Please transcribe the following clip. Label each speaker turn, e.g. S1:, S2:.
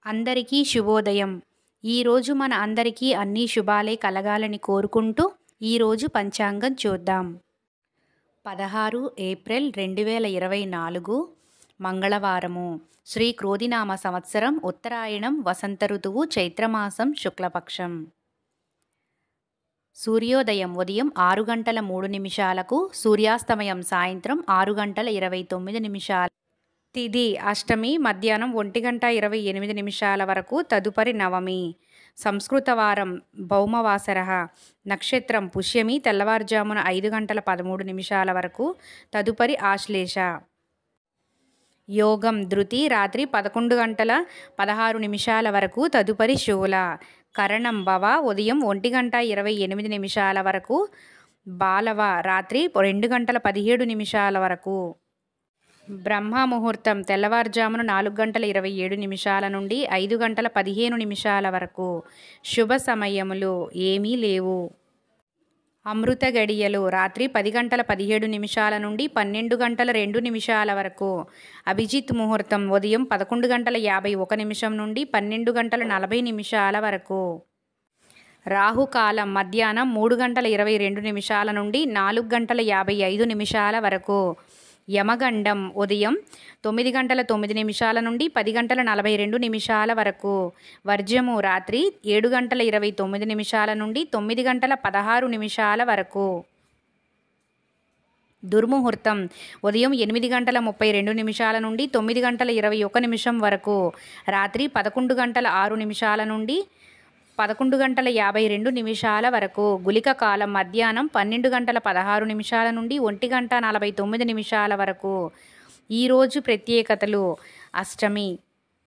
S1: అందరికీ శుభోదయం. ఈరోజు మన అందరికీ అన్నీ శుభాలే కలగాలని కోరుకుంటూ ఈరోజు పంచాంగం చూద్దాం. 16 ఏప్రిల్ 2024 మంగళవారము. శ్రీ క్రోధినామ సంవత్సరం, ఉత్తరాయణం, వసంత ఋతువు, చైత్రమాసం, శుక్లపక్షం. సూర్యోదయం ఉదయం 6 గంటల 3 నిమిషాలకు, సూర్యాస్తమయం సాయంత్రం 6 గంటల 29 నిమిషాలు. తిథి అష్టమి మధ్యాహ్నం 1:28 వరకు, తదుపరి నవమి. సంస్కృత వారం భౌమవాసరః. నక్షత్రం పుష్యమి తెల్లవారుజామున 5:13 వరకు, తదుపరి ఆశ్లేష. యోగం ధృతి రాత్రి 11:16 వరకు, తదుపరి శూల. కరణం భవ ఉదయం 1:28 వరకు, బాలవ రాత్రి 2:17 వరకు. బ్రహ్మ ముహూర్తం తెల్లవారుజామున 4:27 నుండి 5:15 వరకు. శుభ సమయములు ఏమీ లేవు. అమృత గడియలు రాత్రి 10:17 నుండి 12:02 వరకు. అభిజిత్ ముహూర్తం ఉదయం 11:51 నుండి 12:40 వరకు. రాహుకాలం మధ్యాహ్నం 3:22 నుండి 4:55 వరకు. యమగండం ఉదయం 9:09 నుండి 10:42 వరకు. వర్జము రాత్రి 7:29 నుండి 9:16 వరకు. దుర్ముహూర్తం ఉదయం 8:32 నుండి 9:21 వరకు. రాత్రి 11:06 నుండి 11:52 వరకు. గుళిక కాలం మధ్యాహ్నం 12:16 నుండి 1:49 వరకు. ఈరోజు ప్రత్యేకతలు: అష్టమి